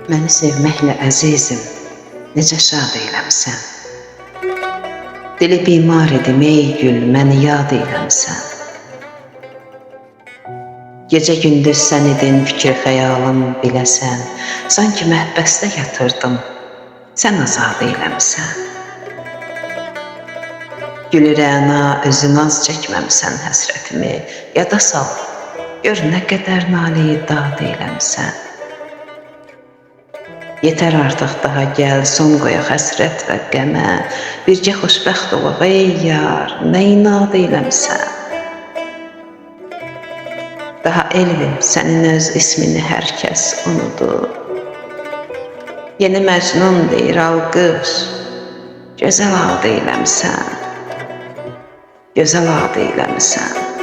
Məni sevməklə əzizim, necə şad eyləmsən. Dili bimar idim ey gül, məni yad eyləmsən. Gecə gündüz sən idin fikir xəyalım biləsən. Sanki məhbəsdə yatırdım, sən azad eyləmsən. Gülü rəna özün az çəkməmsən həsrətimi. Yada sal, gör nə qədər naləyi dad eyləmsən. Yetər artıq daha gəl, son qoyaq həsrət və qəmə. Bircə xoşbəxt olaq ey yar, nə inad eyləmsən. Daha Elvin sənin öz ismini hər kəs unudur. Yeni Məcnun deyir alqış, gözəl ad eyləmsən. Gözəl ad eyləmsən.